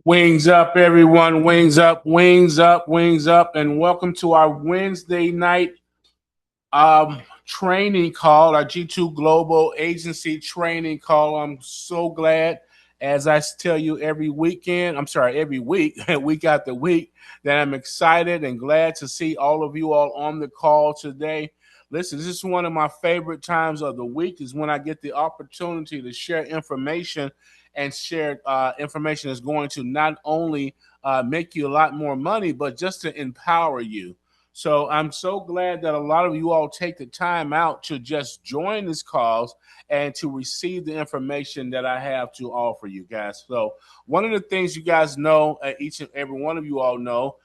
Wings up, everyone. Wings up, wings up, wings up. And welcome to our Wednesday night training call, our G2 Global Agency training call. I'm so glad, as I tell you every week, week after week, that I'm excited and glad to see all of you all on the call today. Listen, this is one of my favorite times of the week is when I get the opportunity to share information and share information that's going to not only make you a lot more money, but just to empower you. So I'm so glad that a lot of you all take the time out to just join this cause and to receive the information that I have to offer you guys. So one of the things you guys know, each and every one of you all know,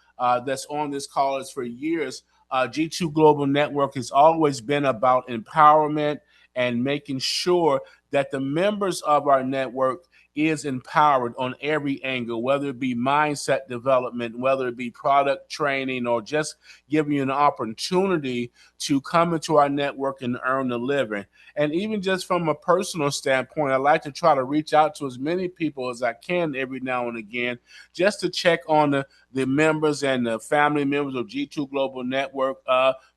that's on this call is for years. G2 Global Network has always been about empowerment and making sure that the members of our network is empowered on every angle, whether it be mindset development, whether it be product training, or just giving you an opportunity to come into our network and earn a living. And even just from a personal standpoint, I like to try to reach out to as many people as I can every now and again, just to check on the members and the family members of G2 Global Network,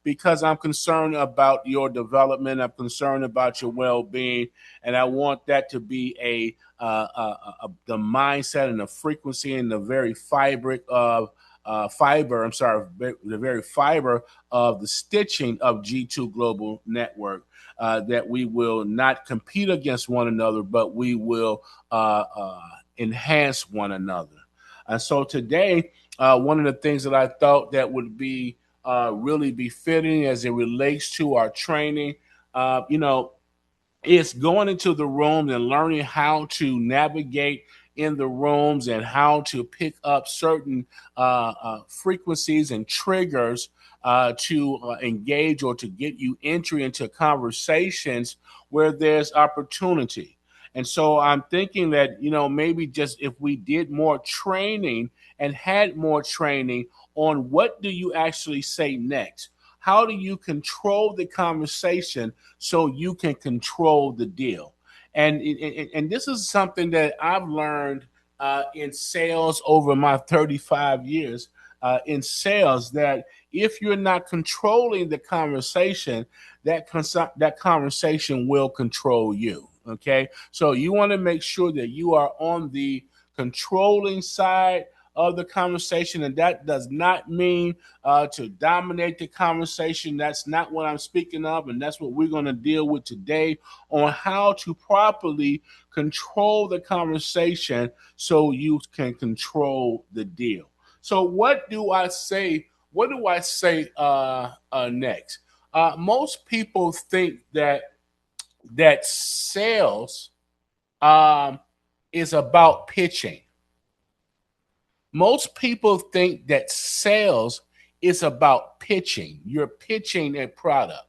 because I'm concerned about your development. I'm concerned about your well-being, and I want that to be the mindset and the frequency and the very fabric of the very fiber of the stitching of G2 Global Network, that we will not compete against one another, but we will enhance one another. And so today, one of the things that I thought that would be really befitting as it relates to our training, you know, it's going into the rooms and learning how to navigate in the rooms and how to pick up certain frequencies and triggers to engage or to get you entry into conversations where there's opportunity. And so I'm thinking that, maybe just if we did more training and had more training on what do you actually say next? How do you control the conversation so you can control the deal? And this is something that I've learned in sales over my 35 years in sales, that if you're not controlling the conversation, that conversation will control you. Okay, so you want to make sure that you are on the controlling side of the conversation, and that does not mean to dominate the conversation. That's not what I'm speaking of, and that's what we're going to deal with today on how to properly control the conversation so you can control the deal. So, what do I say? What do I say next? Most people think that sales is about pitching. Most people think that sales is about pitching. You're pitching a product.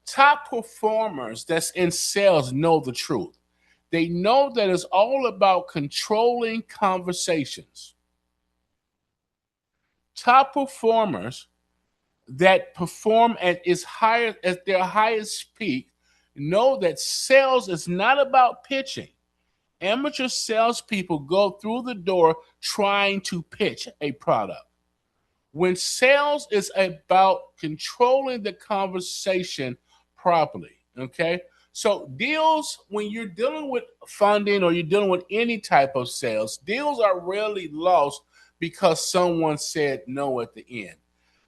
Top performers that's in sales know the truth. They know that it's all about controlling conversations. Top performers that perform at their highest peak know that sales is not about pitching. Amateur salespeople go through the door trying to pitch a product. When sales is about controlling the conversation properly, okay? So deals, when you're dealing with funding or you're dealing with any type of sales, deals are rarely lost because someone said no at the end.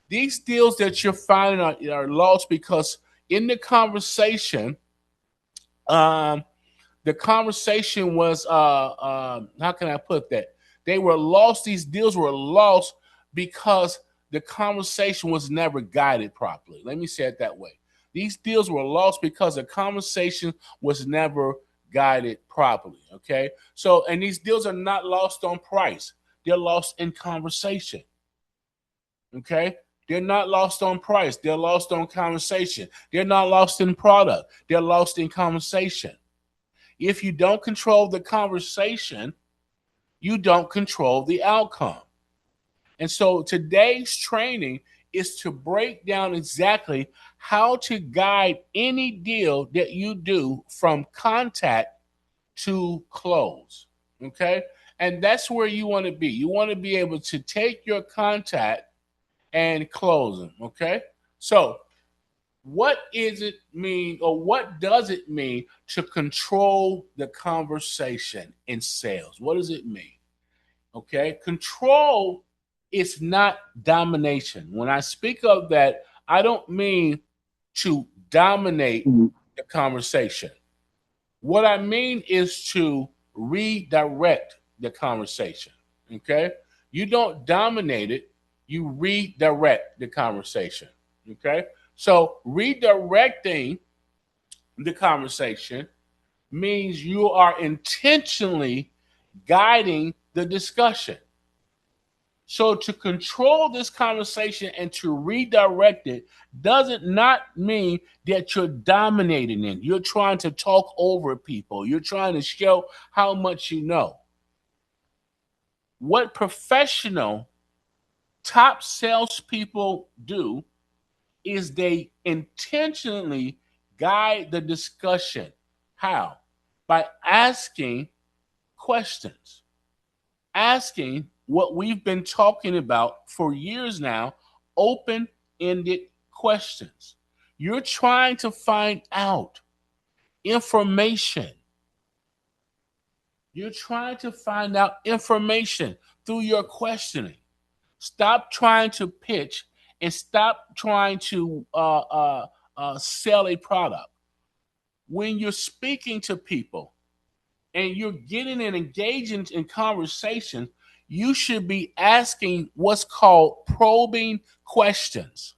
These deals that you're finding are lost because in the conversation, um, the conversation was how can I put that? They were lost. These deals were lost because the conversation was never guided properly. Let me say it that way. These deals were lost because the conversation was never guided properly. Okay. So, and these deals are not lost on price. They're lost in conversation. Okay. They're not lost on price. They're lost on conversation. They're not lost in product. They're lost in conversation. If you don't control the conversation, you don't control the outcome. And so today's training is to break down exactly how to guide any deal that you do from contact to close. Okay? And that's where you want to be. You want to be able to take your contact and close them. Okay. So, what is it mean, or what does it mean to control the conversation in sales? What does it mean? Okay. Control is not domination. When I speak of that, I don't mean to dominate the conversation. What I mean is to redirect the conversation. Okay? You don't dominate it, you redirect the conversation. Okay? So, redirecting the conversation means you are intentionally guiding the discussion. So to control this conversation and to redirect it doesn't not mean that you're dominating it. You're trying to talk over people. You're trying to show how much you know. What professional top salespeople do is they intentionally guide the discussion. How? By asking questions. Asking what we've been talking about for years now, open ended questions. You're trying to find out information. You're trying to find out information through your questioning. Stop trying to pitch and stop trying to sell a product. When you're speaking to people, and you're getting and engaging in conversation, you should be asking what's called probing questions.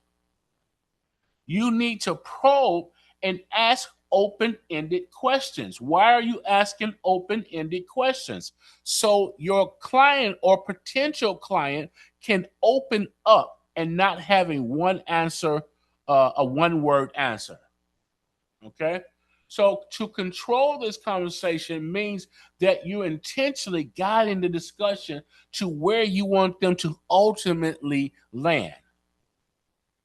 You need to probe and ask open ended questions. Why are you asking open ended questions? So your client or potential client can open up and not having one answer, a one word answer. Okay? So to control this conversation means that you're intentionally guiding the discussion to where you want them to ultimately land.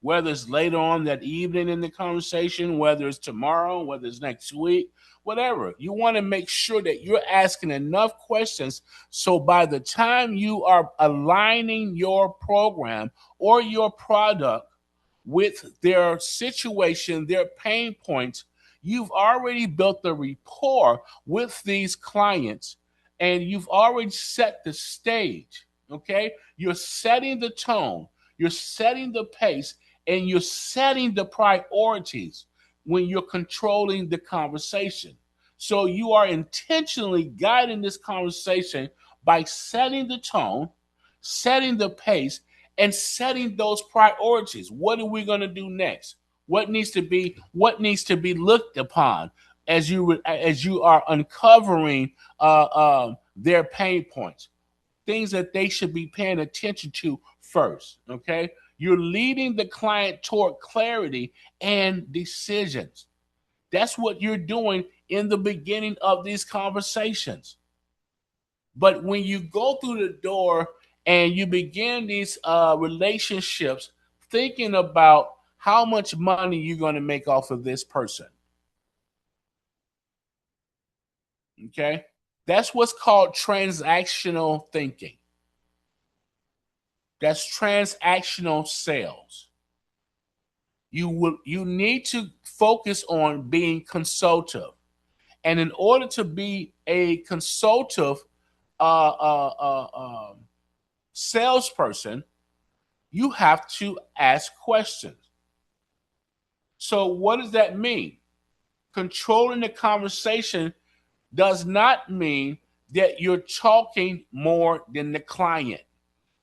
Whether it's later on that evening in the conversation, whether it's tomorrow, whether it's next week, whatever. You want to make sure that you're asking enough questions so by the time you are aligning your program or your product with their situation, their pain points, you've already built the rapport with these clients and you've already set the stage. Okay? You're setting the tone, you're setting the pace, and you're setting the priorities when you're controlling the conversation. So you are intentionally guiding this conversation by setting the tone, setting the pace, and setting those priorities. What are we going to do next? What needs to be looked upon as you are uncovering their pain points, things that they should be paying attention to first. Okay, you're leading the client toward clarity and decisions. That's what you're doing in the beginning of these conversations. But when you go through the door and you begin these relationships thinking about how much money you're going to make off of this person, okay? That's what's called transactional thinking. That's transactional sales. You need to focus on being consultative. And in order to be a consultative salesperson, you have to ask questions. So, what does that mean? Controlling the conversation does not mean that you're talking more than the client.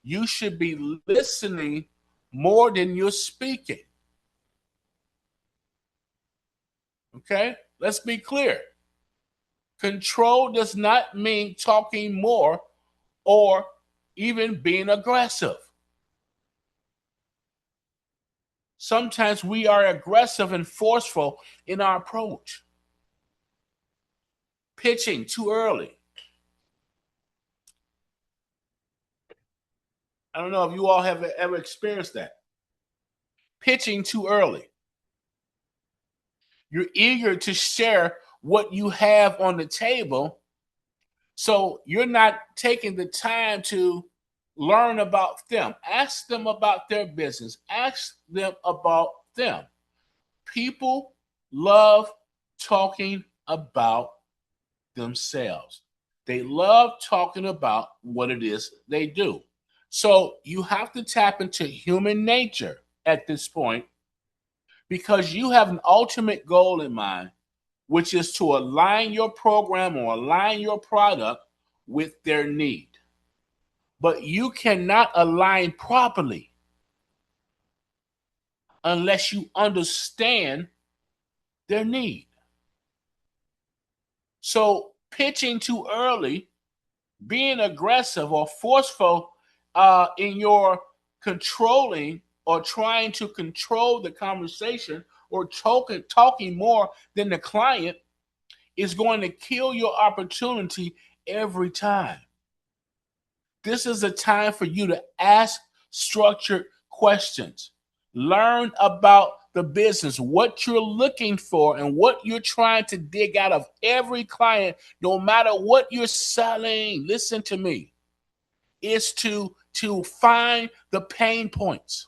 You should be listening more than you're speaking. Okay? Let's be clear. Control does not mean talking more or even being aggressive. Sometimes we are aggressive and forceful in our approach. Pitching too early. I don't know if you all have ever experienced that. Pitching too early. You're eager to share what you have on the table, So you're not taking the time to learn about them. Ask them about their business. Ask them about them. People love talking about themselves. They love talking about what it is they do. So you have to tap into human nature at this point because you have an ultimate goal in mind, which is to align your program or align your product with their need. But you cannot align properly unless you understand their need. So pitching too early, being aggressive or forceful in your controlling or trying to control the conversation or talking more than the client is going to kill your opportunity every time. This is a time for you to ask structured questions. Learn about the business, what you're looking for, and what you're trying to dig out of every client, no matter what you're selling. Listen to me. Is to find the pain points.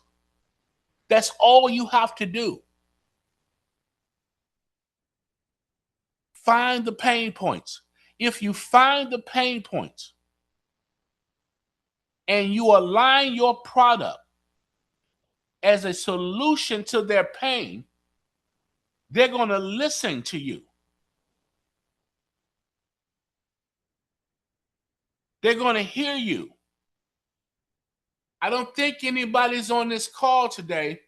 That's all you have to do. Find the pain points. If you find the pain points and you align your product as a solution to their pain, they're going to listen to you. They're going to hear you. I don't think anybody's on this call today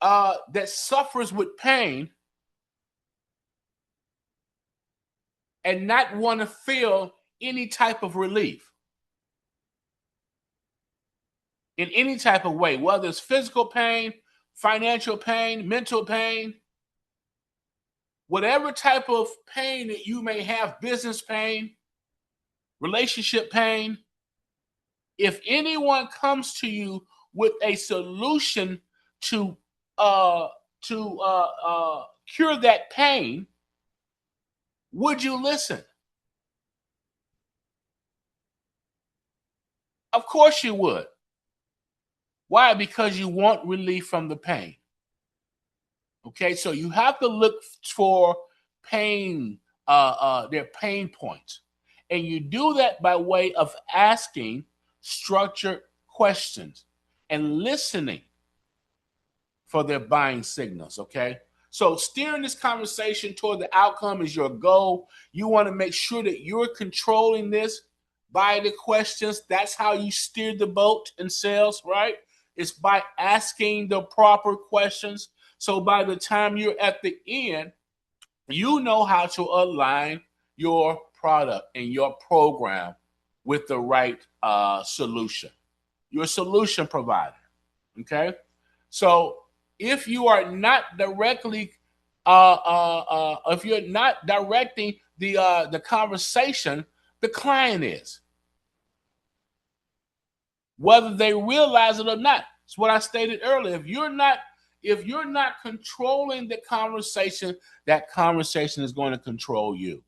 that suffers with pain and not want to feel any type of relief in any type of way, whether it's physical pain, financial pain, mental pain, whatever type of pain that you may have, business pain, relationship pain. If anyone comes to you with a solution to uh, cure that pain, would you listen? Of course you would. Why? Because you want relief from the pain. Okay, so you have to look for pain, their pain points, and you do that by way of asking structured questions and listening for their buying signals. Okay, so steering this conversation toward the outcome is your goal. You want to make sure that you're controlling this by the questions. That's how you steer the boat in sales, right? It's by asking the proper questions. So by the time you're at the end, you know how to align your product and your program with the right solution. You're a solution provider. Okay. So if you are not directly, if you're not directing the conversation, the client is, whether they realize it or not. It's what I stated earlier. If you're not controlling the conversation, that conversation is going to control you.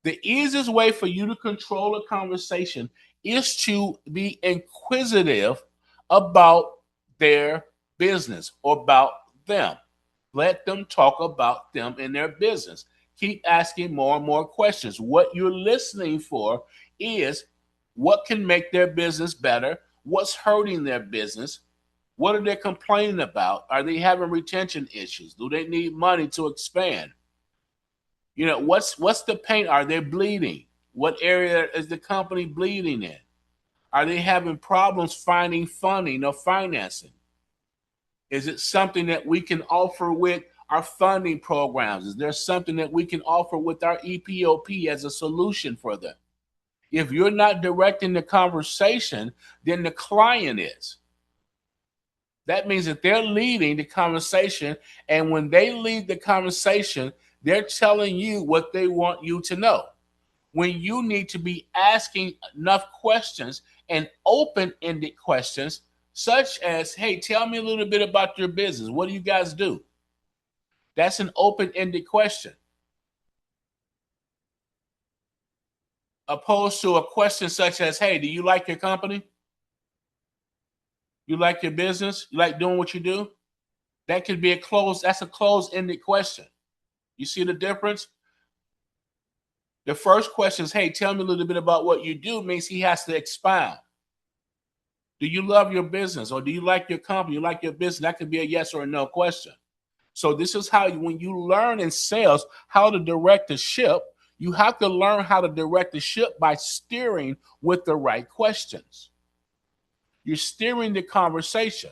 The easiest way for you to control a conversation is to be inquisitive about their business or about them. Let them talk about them and their business. Keep asking more and more questions. What you're listening for is what can make their business better, what's hurting their business, what are they complaining about? Are they having retention issues? Do they need money to expand? You know, what's the pain? Are they bleeding? What area is the company bleeding in? Are they having problems finding funding or financing? Is it something that we can offer with our funding programs? Is there something that we can offer with our EPOP as a solution for them? If you're not directing the conversation, then the client is. That means that they're leading the conversation. And when they lead the conversation, they're telling you what they want you to know. When you need to be asking enough questions and open-ended questions, such as, hey, tell me a little bit about your business. What do you guys do? That's an open-ended question. opposed to a question such as, hey, do you like your company? You like your business? You like doing what you do? That could be that's a closed-ended question. You see the difference? The first question is, hey, tell me a little bit about what you do, means he has to expound. Do you love your business, or do you like your company? You like your business? That could be a yes or a no question. So this is how when you learn in sales how to direct the ship, you have to learn how to direct the ship by steering with the right questions. You're steering the conversation,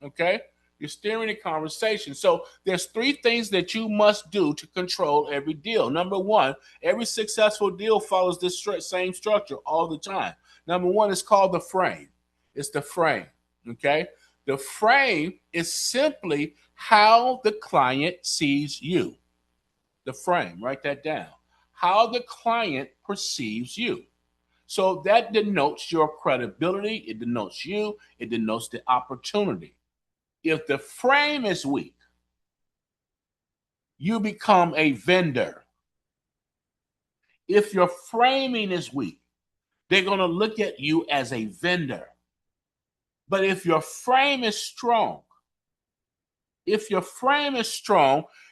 okay? You're steering the conversation. So there's three things that you must do to control every deal. Number one, every successful deal follows this same structure all the time. Number one is called the frame. It's the frame, okay? The frame is simply how the client sees you. The frame, write that down. How the client perceives you. So that denotes your credibility. It denotes you. It denotes the opportunity. If the frame is weak, you become a vendor. If your framing is weak, they're going to look at you as a vendor. But if your frame is strong,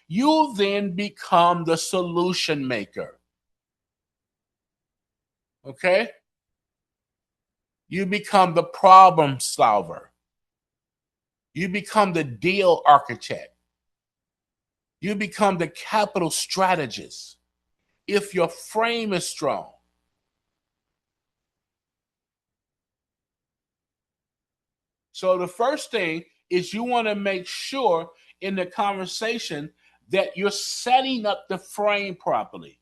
you then become the solution maker. Okay? You become the problem solver. You become the deal architect. You become the capital strategist if your frame is strong. So the first thing is you want to make sure in the conversation that you're setting up the frame properly,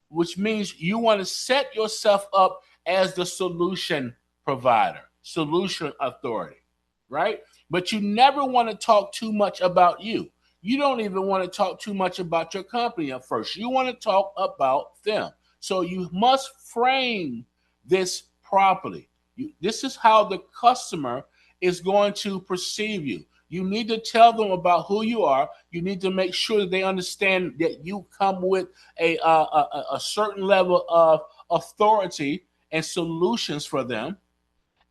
which means you want to set yourself up as the solution provider, solution authority, right? But you never want to talk too much about you. You don't even want to talk too much about your company at first. You want to talk about them. So you must frame this properly. This is how the customer is going to perceive you. You need to tell them about who you are. You need to make sure that they understand that you come with a certain level of authority and solutions for them.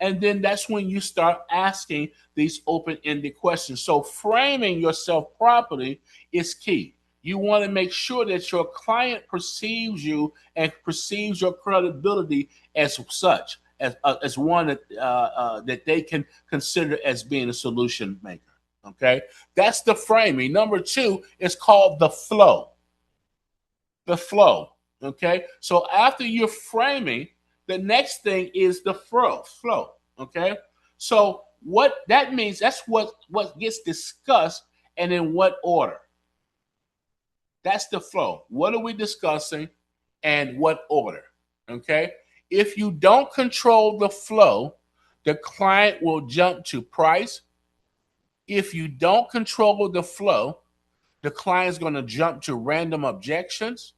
And then that's when you start asking these open-ended questions. So framing yourself properly is key. You want to make sure that your client perceives you and perceives your credibility as such, as one that they can consider as being a solution maker. Okay, that's the framing. Number two is called the flow. The flow. Okay, so after you're framing, the next thing is the flow. Okay, so what that means, that's what gets discussed and in what order. That's the flow. What are we discussing and what order? Okay, if you don't control the flow, the client will jump to price. If you don't control the flow, the client's going to jump to random objections.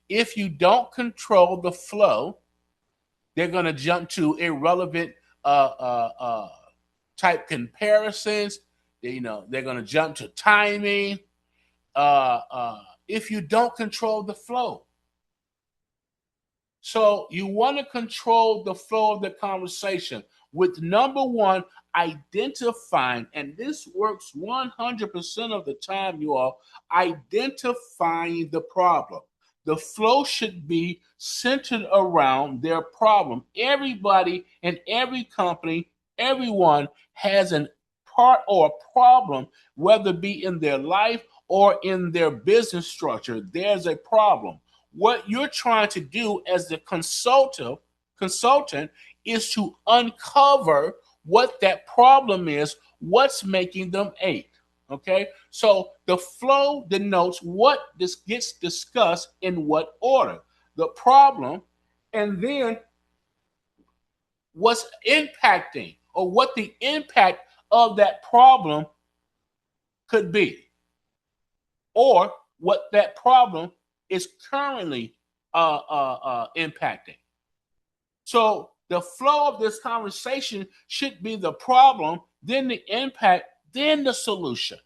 If you don't control the flow, they're going to jump to irrelevant type comparisons. They're going to jump to timing. If you don't control the flow. So you want to control the flow of the conversation with number one, identifying, and this works 100% of the time, you all, identifying the problem. The flow should be centered around their problem. Everybody in every company, everyone has an part or a problem, whether it be in their life or in their business structure. There's a problem. What you're trying to do as the consultant is to uncover what that problem is, what's making them ache. Okay, so the flow denotes what this gets discussed in what order, the problem, and then what's impacting or what the impact of that problem could be, or what that problem is currently impacting. So the flow of this conversation should be the problem, then the impact, then the solution.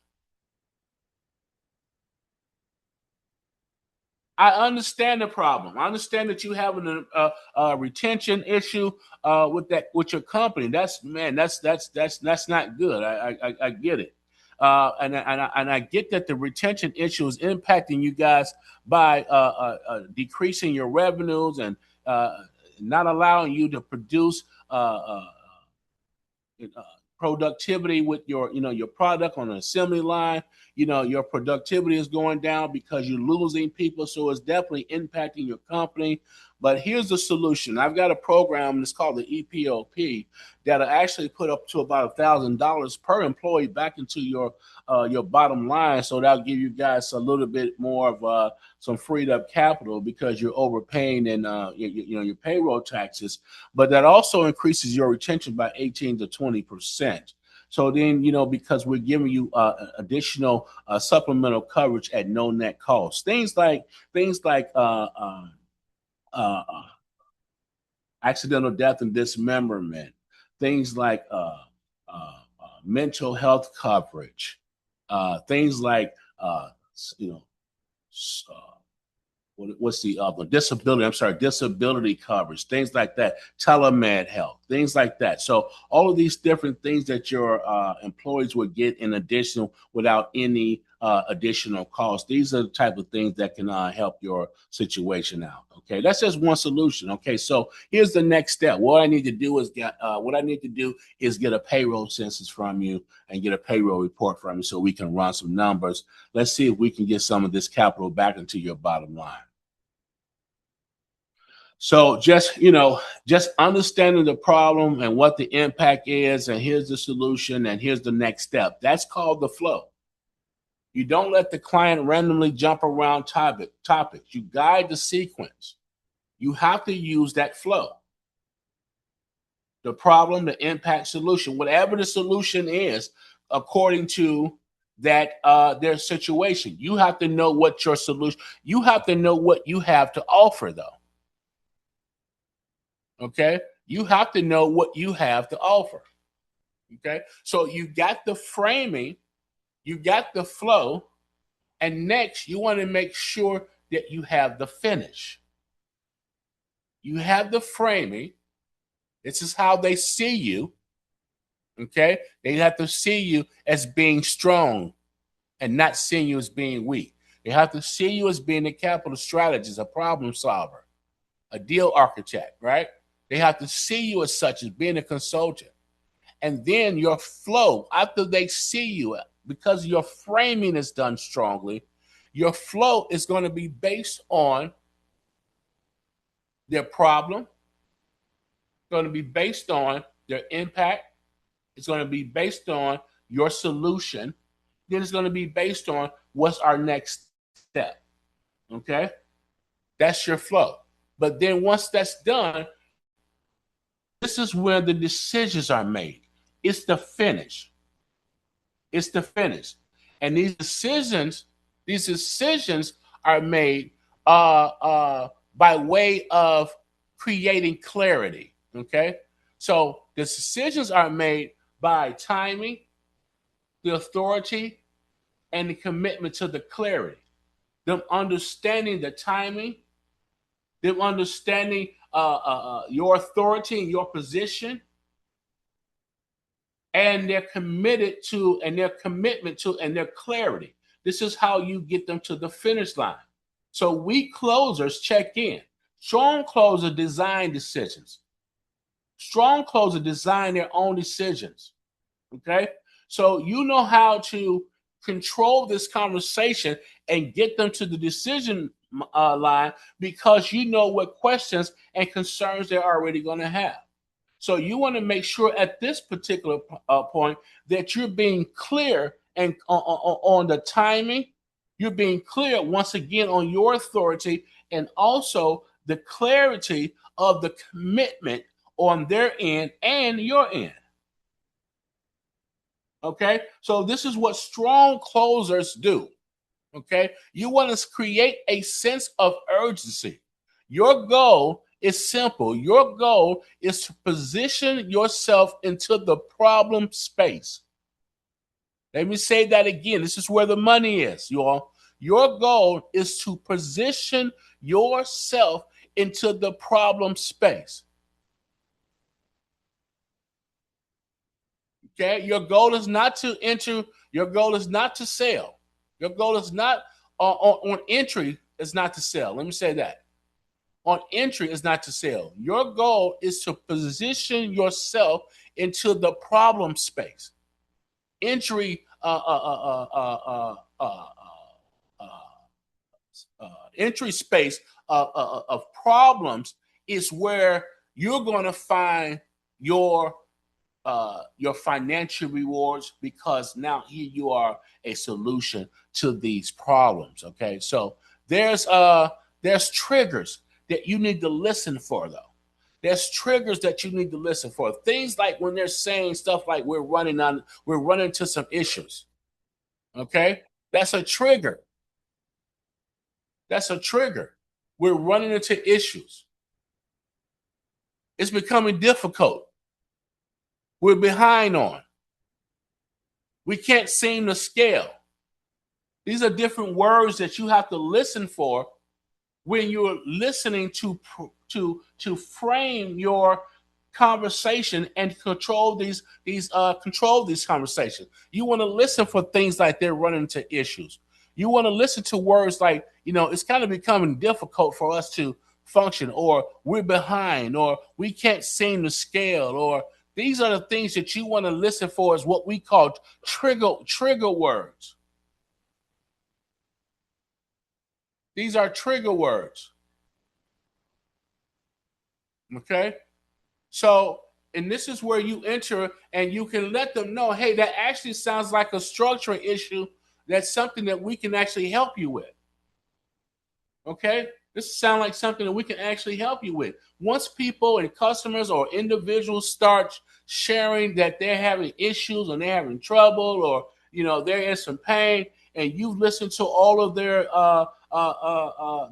I understand the problem. I understand that you having a retention issue with your company. That's not good. I get it, and I get that the retention issue is impacting you guys by decreasing your revenues and uh, not allowing you to produce uh, productivity with your product on an assembly line. Your productivity is going down because you're losing people, so it's definitely impacting your company. But here's the solution. I've got a program that's called the EPOP that'll actually put up to about $1,000 per employee back into your bottom line. So that'll give you guys a little bit more of some freed up capital because you're overpaying in your payroll taxes. But that also increases your retention by 18 to 20%. So then, because we're giving you additional supplemental coverage at no net cost, things like uh, accidental death and dismemberment, things like mental health coverage, things like you know what's the other disability? I'm sorry, disability coverage, things like that, telemed health, things like that. So all of these different things that your employees would get in addition without any additional cost. These are the type of things that can help your situation out. Okay, that's just one solution. Okay, so here's the next step. What I need to do is get a payroll census from you and get a payroll report from you so we can run some numbers. Let's see if we can get some of this capital back into your bottom line. So just understanding the problem and what the impact is, and here's the solution, and here's the next step. That's called the flow. You don't let the client randomly jump around topics. You guide the sequence. You have to use that flow. The problem, the impact, solution, whatever the solution is, according to that their situation. You have to know what your solution. You have to know what you have to offer, though. Okay, you have to know what you have to offer. Okay, so you got the framing, you got the flow, and next you want to make sure that you have the finish. You have the framing. This is how they see you. Okay, they have to see you as being strong and not seeing you as being weak. They have to see you as being a capital strategist, a problem solver, a deal architect, right? They have to see you as such, as being a consultant. And then your flow, after they see you, because your framing is done strongly, your flow is going to be based on their problem, going to be based on their impact, it's going to be based on your solution, then it's going to be based on what's our next step. Okay? That's your flow. But then once that's done, this is where the decisions are made. It's the finish. It's the finish. And these decisions are made by way of creating clarity. Okay? So the decisions are made by timing, the authority, and the commitment to the clarity. Them understanding the timing, them understanding your authority and your position, and they're committed to, and their commitment to, and their clarity. This is how you get them to the finish line. So weak closers check in. Strong closers design decisions. Strong closers design their own decisions. Okay? So you know how to control this conversation and get them to the decision line because you know what questions and concerns they're already going to have. So you want to make sure at this particular point that you're being clear and on the timing. You're being clear once again on your authority and also the clarity of the commitment on their end and your end. Okay, so this is what strong closers do. Okay, you want to create a sense of urgency. Your goal is simple. Your goal is to position yourself into the problem space. Let me say that again. This is where the money is, you all. Your goal is to position yourself into the problem space. Okay, your goal is not to enter. Your goal is not to sell. Your goal is not on entry. Is not to sell. Let me say that. On entry is not to sell. Your goal is to position yourself into the problem space. Entry, entry space of problems is where you're going to find your your financial rewards, because now here you are a solution to these problems. Okay, so there's triggers that you need to listen for though. There's triggers that you need to listen for. Things like when they're saying stuff like we're running into some issues. Okay, that's a trigger. That's a trigger. We're running into issues. It's becoming difficult. We're behind on. We can't seem to scale. These are different words that you have to listen for when you're listening to frame your conversation and control these conversations. You want to listen for things like they're running into issues. You want to listen to words like, it's kind of becoming difficult for us to function, or we're behind, or we can't seem to scale, or these are the things that you want to listen for, is what we call trigger words. These are trigger words. Okay? So, and this is where you enter and you can let them know, hey, that actually sounds like a structural issue. That's something that we can actually help you with. Okay? This sounds like something that we can actually help you with. Once people and customers or individuals start sharing that they're having issues and they're having trouble, or they're in some pain, and you've listened to all of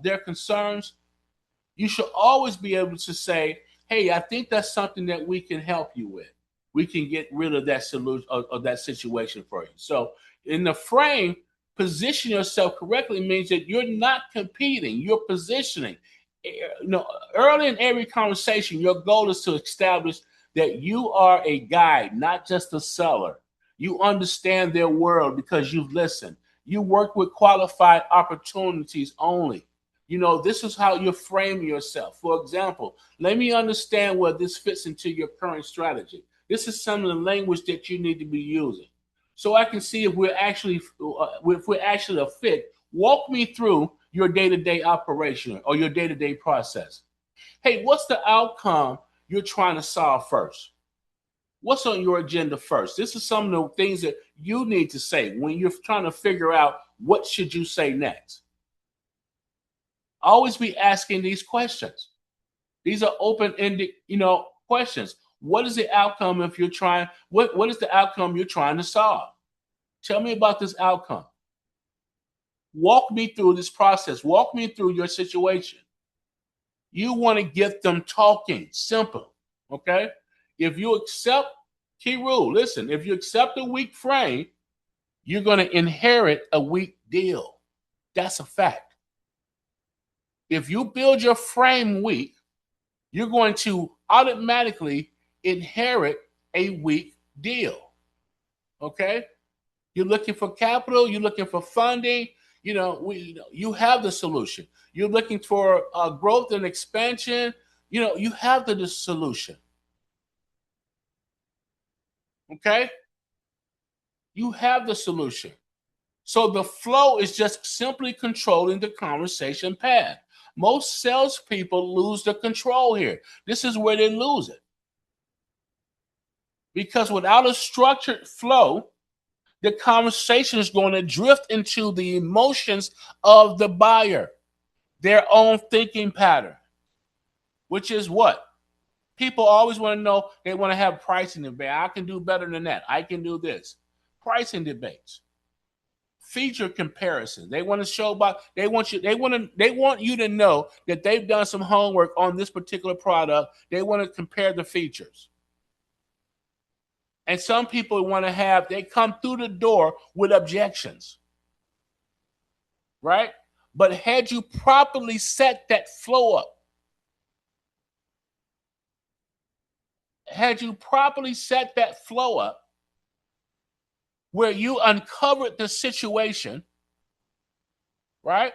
their concerns, you should always be able to say, hey, I think that's something that we can help you with. We can get rid of that solution, of that situation for you. So in the frame, position yourself correctly means that you're not competing, you're positioning. Early in every conversation, your goal is to establish that you are a guide, not just a seller. You understand their world because you've listened. You work with qualified opportunities only. This is how you frame yourself. For example, let me understand where this fits into your current strategy. This is some of the language that you need to be using, so I can see if we're actually a fit. Walk me through your day-to-day operation or your day-to-day process. Hey, what's the outcome you're trying to solve first? What's on your agenda first? This is some of the things that you need to say when you're trying to figure out what should you say next. Always be asking these questions. These are open-ended, questions. What is the outcome if you're trying? What is the outcome you're trying to solve? Tell me about this outcome. Walk me through this process. Walk me through your situation. You want to get them talking. Simple. Okay? If you accept, key rule, listen, if you accept a weak frame, you're going to inherit a weak deal. That's a fact. If you build your frame weak, you're going to automatically inherit a weak deal. Okay? You're looking for capital, you're looking for funding, you have the solution. You're looking for growth and expansion, you have the solution. Okay? You have the solution. So the flow is just simply controlling the conversation path. Most salespeople lose the control here. This is where they lose it. Because without a structured flow, the conversation is going to drift into the emotions of the buyer, their own thinking pattern, which is what? People always want to know, they want to have pricing debate. I can do better than that. I can do this. Pricing debates. Feature comparison. They want to show about, they want you to know that they've done some homework on this particular product. They want to compare the features. And some people they come through the door with objections. right? But had you properly set that flow up, had you properly set that flow up where you uncovered the situation, right?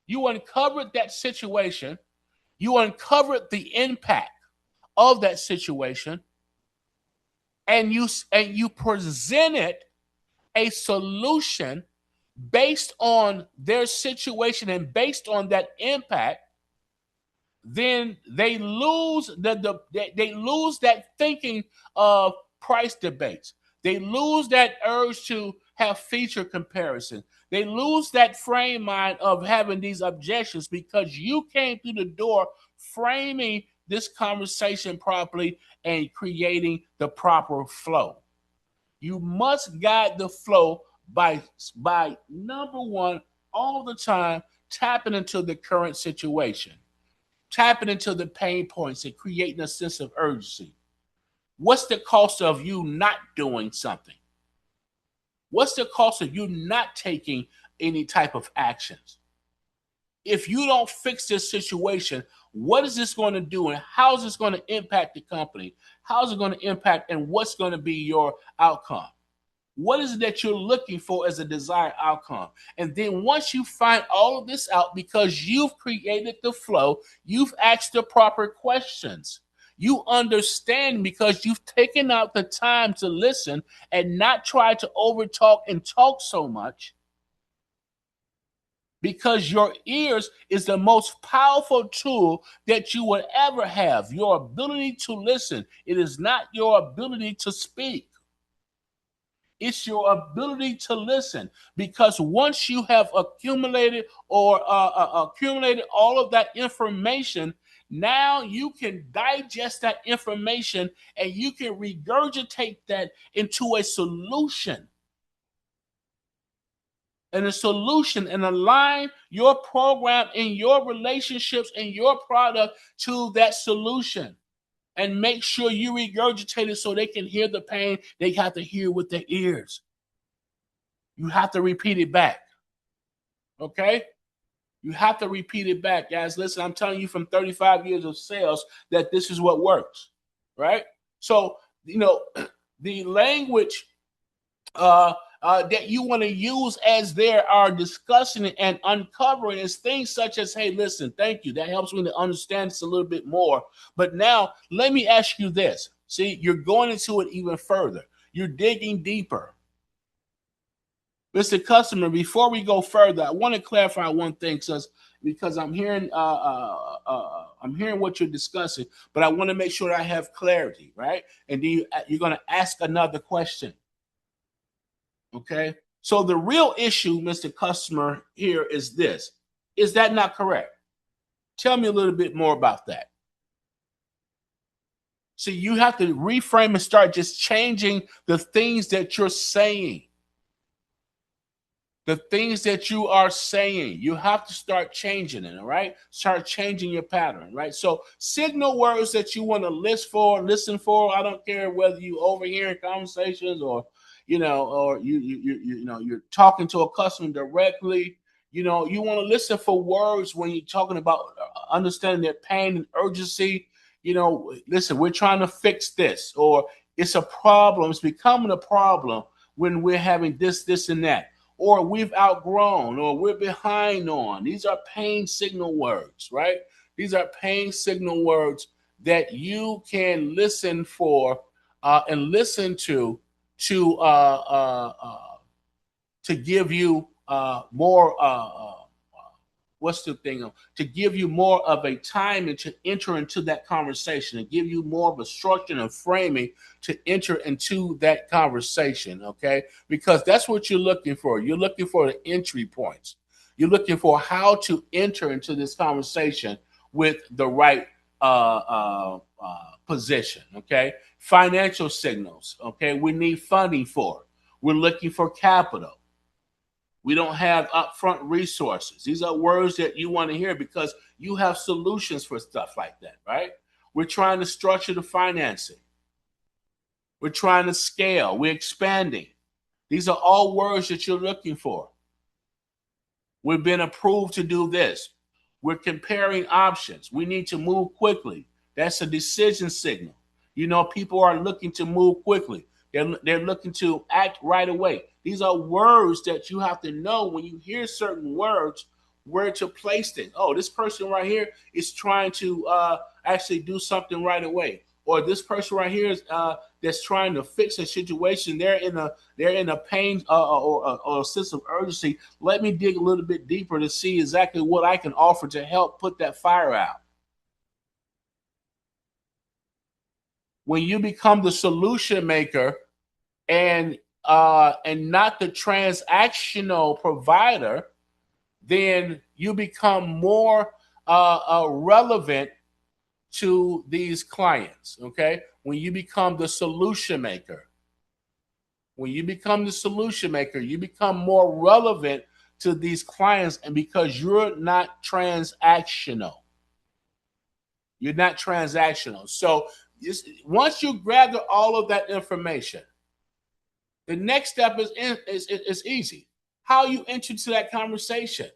You uncovered that situation, you uncovered the impact of that situation, and you presented a solution based on their situation and based on that impact, then they lose that thinking of price debates. They lose that urge to have feature comparison. They lose that frame mind of having these objections because you came through the door framing this conversation properly and creating the proper flow. You must guide the flow by number one, all the time tapping into the current situation, tapping into the pain points and creating a sense of urgency. What's the cost of you not doing something? What's the cost of you not taking any type of actions? If you don't fix this situation, what is this going to do and how is this going to impact the company? How is it going to impact and what's going to be your outcome? What is it that you're looking for as a desired outcome? And then once you find all of this out, because you've created the flow, you've asked the proper questions. You understand because you've taken out the time to listen and not try to overtalk and talk so much. Because your ears is the most powerful tool that you will ever have. Your ability to listen. It is not your ability to speak. It's your ability to listen, because once you have accumulated accumulated all of that information, now you can digest that information and you can regurgitate that into a solution. And a solution and align your program and your relationships and your product to that solution. And make sure you regurgitate it so they can hear the pain. They have to hear with their ears. You have to repeat it back. Okay? You have to repeat it back, guys. Listen, I'm telling you from 35 years of sales that this is what works. Right? So, the language that you want to use as they are discussing it and uncovering is things such as, hey, listen, thank you. That helps me to understand this a little bit more. But now let me ask you this. See, you're going into it even further. You're digging deeper. Mr. Customer, before we go further, I want to clarify one thing, because I'm hearing what you're discussing, but I want to make sure I have clarity, right? And then you're going to ask another question. Okay. So the real issue, Mr. Customer, here is this. Is that not correct? Tell me a little bit more about that. So you have to reframe and start just changing the things that you're saying. The things that you are saying, you have to start changing it, all right? Start changing your pattern, right? So signal words that you want to listen for. I don't care whether you overhearing conversations or you're talking to a customer directly. You want to listen for words when you're talking about understanding their pain and urgency. Listen, we're trying to fix this, or it's a problem. It's becoming a problem when we're having this, and that. Or we've outgrown, or we're behind on. These are pain signal words, right? These are pain signal words that you can listen for and listen to give you more. What's the thing? To give you more of a time and to enter into that conversation, and give you more of a structure and framing to enter into that conversation, okay? Because that's what you're looking for. You're looking for the entry points. You're looking for how to enter into this conversation with the right position, okay? Financial signals, okay? We need funding for it. We're looking for capital. We don't have upfront resources. These are words that you want to hear because you have solutions for stuff like that, right? We're trying to structure the financing. We're trying to scale. We're expanding. These are all words that you're looking for. We've been approved to do this. We're comparing options. We need to move quickly. That's a decision signal. You know, people are looking to move quickly. They're looking to act right away. These are words that you have to know when you hear certain words, where to place things. Oh, this person right here is trying to actually do something right away, or this person right here is that's trying to fix a situation. They're in a pain or a sense of urgency. Let me dig a little bit deeper to see exactly what I can offer to help put that fire out. When you become the solution maker and not the transactional provider, then you become more relevant to these clients. Okay, when you become the solution maker, you become more relevant to these clients, and because you're not transactional. So once you gather all of that information, the next step is easy. How you enter into that conversation.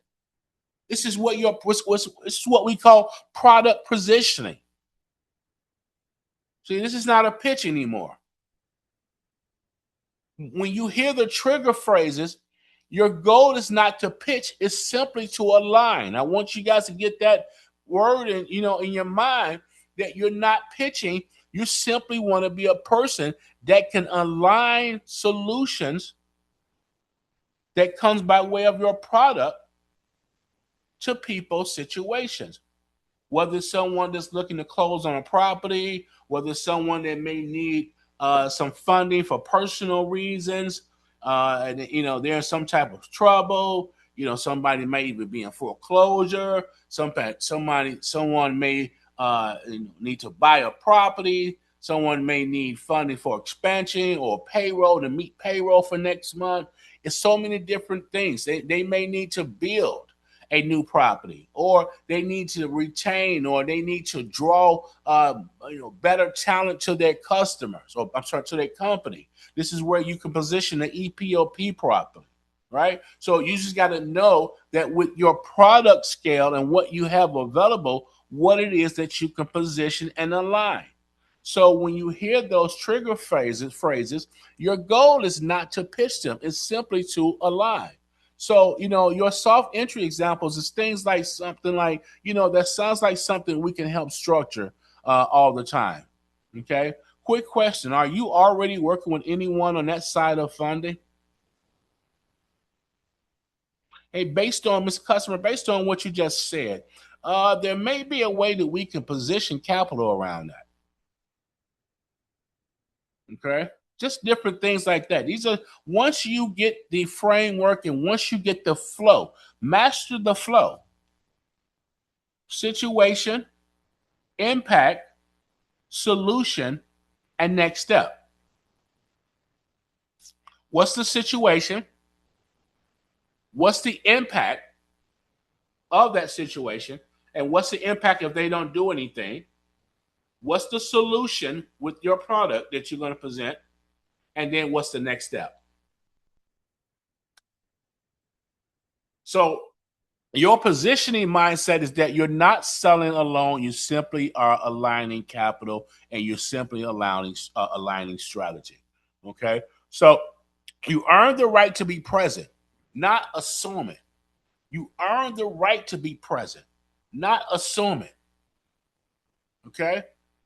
This is what we call product positioning. See, this is not a pitch anymore. When you hear the trigger phrases, your goal is not to pitch, it's simply to align. I want you guys to get that word in your mind, that you're not pitching. You simply want to be a person that can align solutions that comes by way of your product to people's situations. Whether it's someone that's looking to close on a property, whether it's someone that may need some funding for personal reasons, and they're in some type of trouble. Somebody may even be in foreclosure. Someone may need to buy a property. Someone may need funding for expansion or payroll to meet payroll for next month. It's so many different things. They may need to build a new property, or they need to retain, or they need to draw better talent to their customers, or I'm sorry, to their company. This is where you can position the EPOP properly, right? So you just got to know that with your product scale and what you have available, what it is that you can position and align. So when you hear those trigger phrases, your goal is not to pitch them, it's simply to align. So, your soft entry examples is things like something like, that sounds like something we can help structure all the time. Okay. Quick question. Are you already working with anyone on that side of funding? Hey, based on what you just said, there may be a way that we can position capital around that. Okay. Just different things like that. These are, once you get the framework and once you get the flow, master the flow. Situation, impact, solution, and next step. What's the situation? What's the impact of that situation? And what's the impact if they don't do anything? What's the solution with your product that you're going to present? And then what's the next step? So your positioning mindset is that you're not selling alone. You simply are aligning capital, and you're simply aligning strategy. Okay. So you earn the right to be present, not assume it. You earn the right to be present, not assume it. Okay.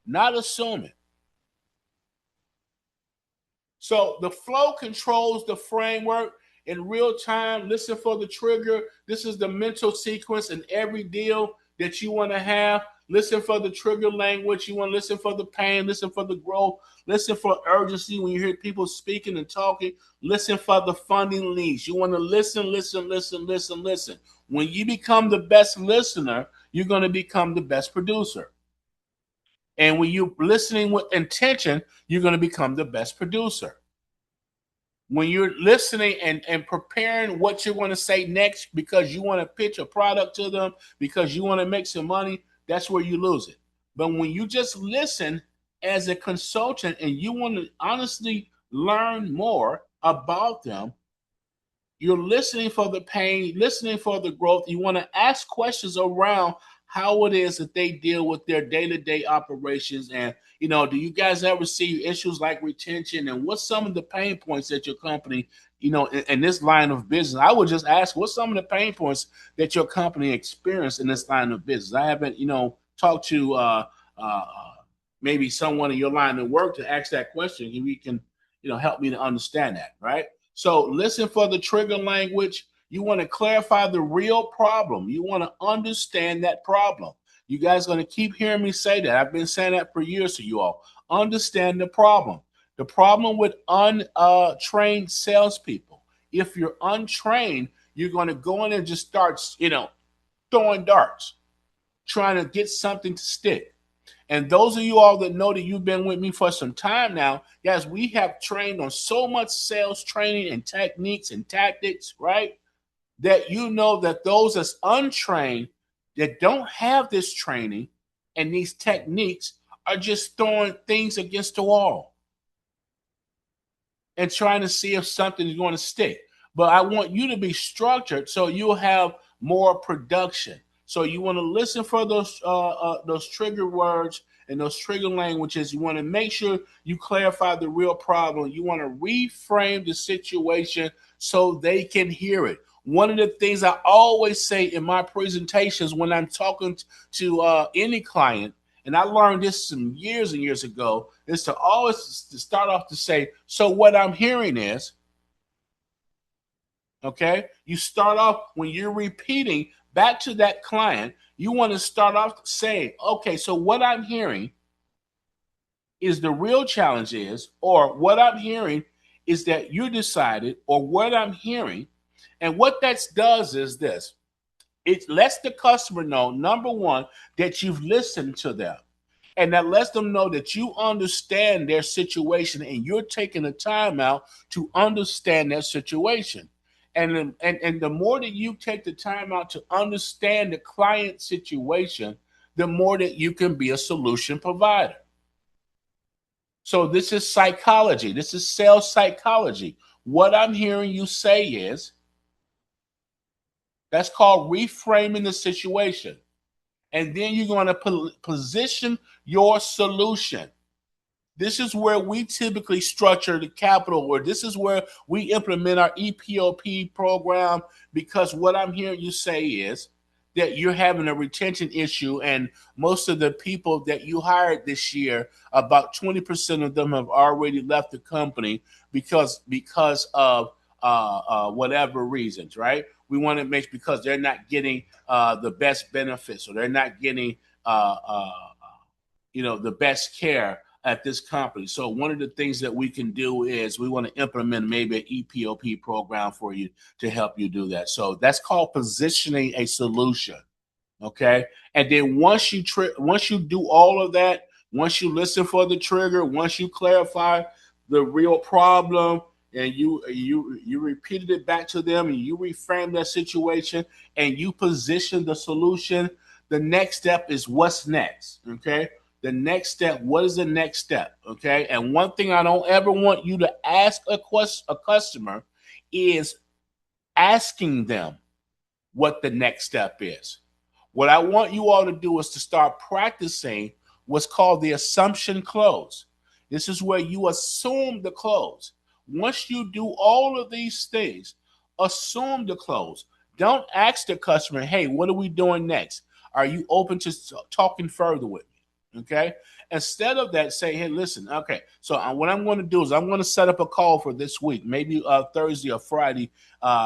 Not assume it. So the flow controls the framework in real time. Listen for the trigger. This is the mental sequence in every deal that you want to have. Listen for the trigger language. You want to listen for the pain. Listen for the growth. Listen for urgency when you hear people speaking and talking. Listen for the funding leads. You want to listen, listen, listen, listen, listen. When you become the best listener, you're going to become the best producer. And when you're listening with intention, you're going to become the best producer. When you're listening and preparing what you're going to say next because you want to pitch a product to them, because you want to make some money, that's where you lose it. But when you just listen as a consultant and you want to honestly learn more about them, You're listening for the pain, listening for the growth. You want to ask questions around how it is that they deal with their day-to-day operations. And, do you guys ever see issues like retention, and what's some of the pain points that your company, in this line of business? I would just ask, what's some of the pain points that your company experienced in this line of business? I haven't, talked to uh, maybe someone in your line of work to ask that question. We can, help me to understand that, right? So listen for the trigger language. You want to clarify the real problem. You want to understand that problem. You guys are going to keep hearing me say that. I've been saying that for years to you all. Understand the problem. The problem with untrained salespeople. If you're untrained, you're going to go in and just start, throwing darts, trying to get something to stick. And those of you all that know that you've been with me for some time now, guys, we have trained on so much sales training and techniques and tactics, right? That you know that those that's untrained, that don't have this training and these techniques, are just throwing things against the wall and trying to see if something is going to stick. But I want you to be structured so you'll have more production. So you want to listen for those trigger words and those trigger languages. You want to make sure you clarify the real problem. You want to reframe the situation so they can hear it. One of the things I always say in my presentations when I'm talking to any client, and I learned this some years and years ago, is to always to start off to say, so what I'm hearing is, okay? You start off when you're repeating back to that client, you want to start off saying, okay, so what I'm hearing is the real challenge is, or what I'm hearing is that you decided, or what I'm hearing. And what that does is this. It lets the customer know, number one, that you've listened to them. And that lets them know that you understand their situation and you're taking the time out to understand their situation. And the more that you take the time out to understand the client situation, the more that you can be a solution provider. So this is psychology. This is sales psychology. What I'm hearing you say is, that's called reframing the situation. And then you're going to position your solution. This is where we typically structure the capital, where this is where we implement our EPOP program, because what I'm hearing you say is that you're having a retention issue, and most of the people that you hired this year, about 20% of them have already left the company because of whatever reasons, right? We want to make, because they're not getting the best benefits, or they're not getting the best care at this company. So one of the things that we can do is we want to implement maybe an EPOP program for you to help you do that. So that's called positioning a solution. Okay. And then once you do all of that, once you listen for the trigger, once you clarify the real problem, and you repeated it back to them, and you reframe that situation, and you position the solution, the next step is what's next. Okay. The next step, what is the next step? Okay. And one thing I don't ever want you to ask a customer is asking them what the next step is. What I want you all to do is to start practicing what's called the assumption close. This is where you assume the close. Once you do all of these things, assume the close. Don't ask the customer, hey, what are we doing next? Are you open to talking further with me? Okay. Instead of that, say, hey, listen, okay, so what I'm going to do is I'm going to set up a call for this week, maybe Thursday or Friday.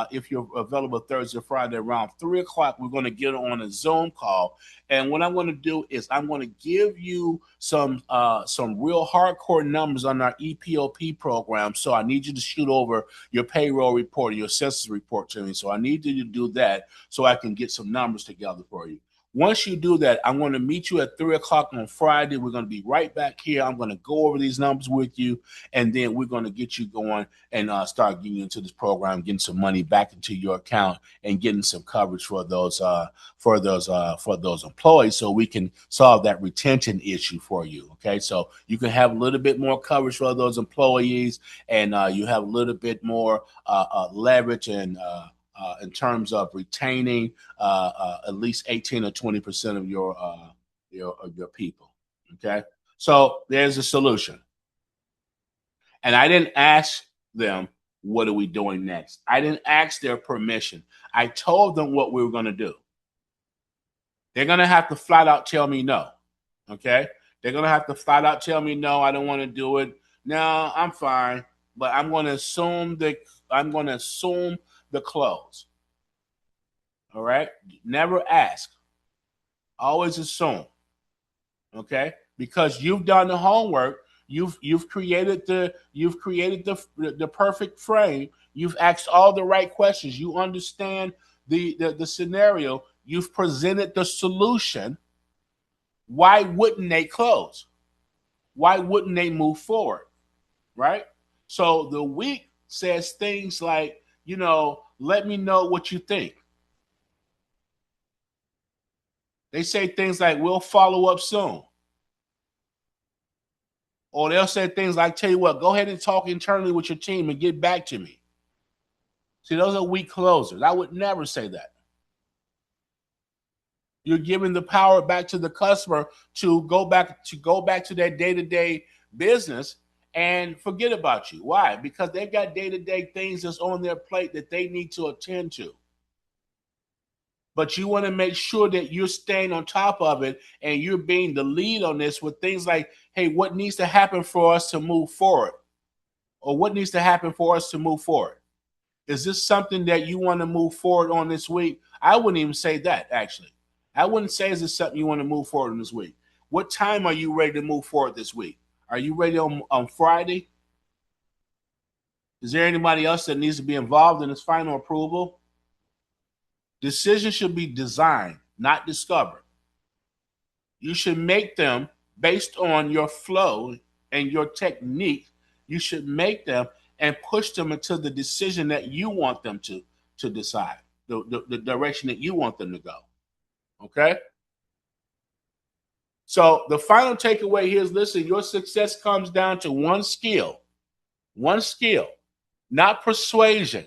If you're available Thursday or Friday around 3:00, we're going to get on a Zoom call. And what I'm going to do is I'm going to give you some real hardcore numbers on our EPOP program. So I need you to shoot over your payroll report or your census report to me. So I need you to do that so I can get some numbers together for you. Once you do that, I'm going to meet you at 3 o'clock on Friday. We're going to be right back here. I'm going to go over these numbers with you, and then we're going to get you going and start getting into this program, getting some money back into your account, and getting some coverage for those employees, so we can solve that retention issue for you. Okay, so you can have a little bit more coverage for those employees, and you have a little bit more leverage and in terms of retaining at least 18 or 20% of your people. Okay, so there's a solution, and I didn't ask them what are we doing next. I didn't ask their permission. I told them what we were going to do. They're going to have to flat out tell me no. Okay, they're going to have to flat out tell me no. I don't want to do it. No, I'm fine, but I'm going to assume the close. All right. Never ask. Always assume. Okay. Because you've done the homework. You've created the perfect frame. You've asked all the right questions. You understand the scenario. You've presented the solution. Why wouldn't they close? Why wouldn't they move forward? Right? So the week says things like, let me know what you think. They say things like, we'll follow up soon. Or they'll say things like, tell you what, go ahead and talk internally with your team and get back to me. See, those are weak closers. I would never say that. You're giving the power back to the customer to go back to their day-to-day business and forget about you. Why? Because they've got day-to-day things that's on their plate that they need to attend to. But you want to make sure that you're staying on top of it and you're being the lead on this with things like, hey, what needs to happen for us to move forward? Or what needs to happen for us to move forward? Is this something that you want to move forward on this week? I wouldn't even say that, actually. I wouldn't say, is this something you want to move forward on this week? What time are you ready to move forward this week? Are you ready on Friday? Is there anybody else that needs to be involved in this final approval? Decisions should be designed, not discovered. You should make them based on your flow and your technique. You should make them and push them into the decision that you want them to decide, the direction that you want them to go. Okay? So the final takeaway here is, listen, your success comes down to one skill, not persuasion.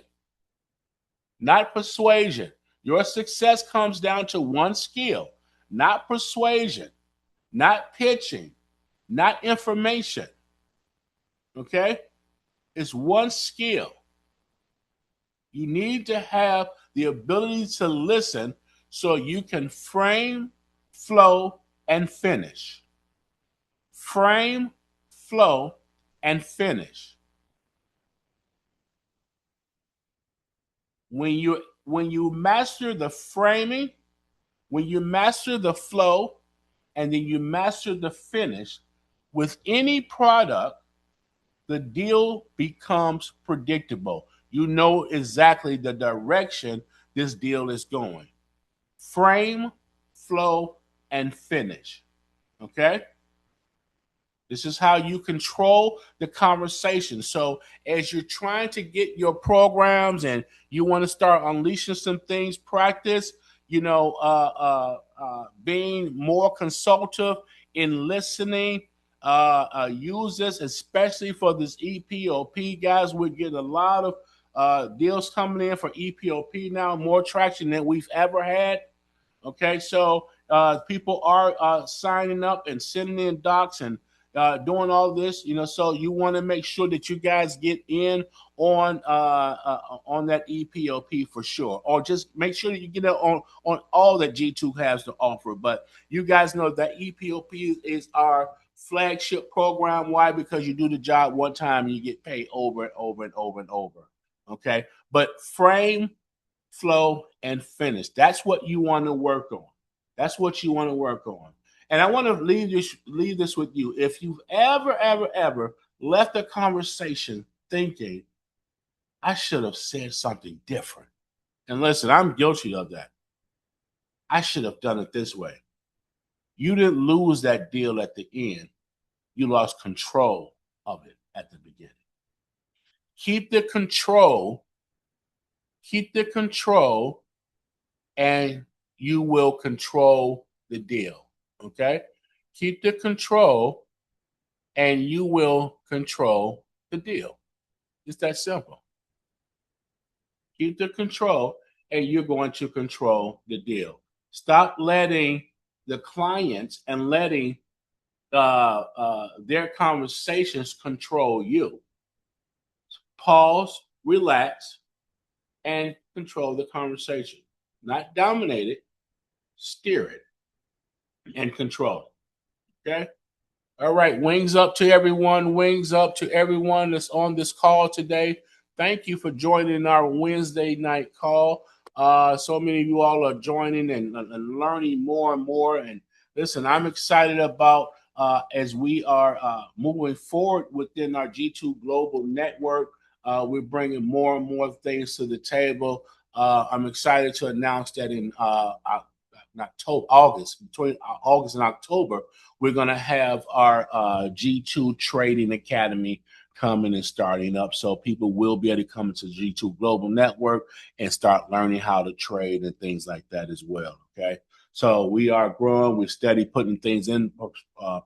Not persuasion. Your success comes down to one skill, not persuasion, not pitching, not information. Okay? It's one skill. You need to have the ability to listen so you can frame, flow, and finish. Frame, flow, and finish. When you master the framing, when you master the flow, and then you master the finish with any product, the deal becomes predictable. You know exactly the direction this deal is going. Frame, flow, and finish. Okay? This is how you control the conversation. So as you're trying to get your programs and you want to start unleashing some things, practice, being more consultative in listening. Use this, especially for this EPOP, guys. We're getting a lot of deals coming in for EPOP now, more traction than we've ever had. Okay, so people are signing up and sending in docs and doing all this, so you want to make sure that you guys get in on that EPOP for sure, or just make sure that you get on all that G2 has to offer. But you guys know that EPOP is our flagship program. Why? Because you do the job one time and you get paid over and over and over and over. Okay, but frame, flow, and finish. That's what you want to work on. That's what you want to work on. And I want to leave this with you. If you've ever left a conversation thinking, I should have said something different. And listen, I'm guilty of that. I should have done it this way. You didn't lose that deal at the end. You lost control of it at the beginning. Keep the control, and you will control the deal. Okay? Keep the control, and you will control the deal. It's that simple. Keep the control, and you're going to control the deal. Stop letting the clients and letting their conversations control you. Pause, relax, and control the conversation. Not dominate it, steer it, and control. Okay? All right. Wings up to everyone. Wings up to everyone that's on this call today. Thank you for joining our Wednesday night call. So many of you all are joining and learning more and more. And listen, I'm excited about as we are moving forward within our G2 Global Network. We're bringing more and more things to the table. I'm excited to announce that in between August and October, we're going to have our G2 Trading Academy coming and starting up. So people will be able to come into G2 Global Network and start learning how to trade and things like that as well. Okay. So we are growing. We're steady putting things in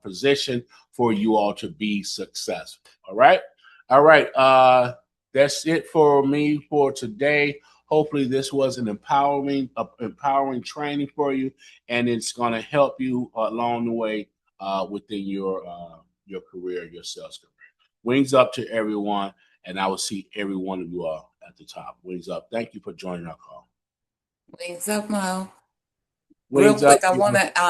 position for you all to be successful. All right. All right. That's it for me for today. Hopefully, this was an empowering training for you, and it's going to help you along the way within your career, your sales career. Wings up to everyone, and I will see every one of you all at the top. Wings up. Thank you for joining our call. Wings up, Mo. Real Wings quick, up. I want to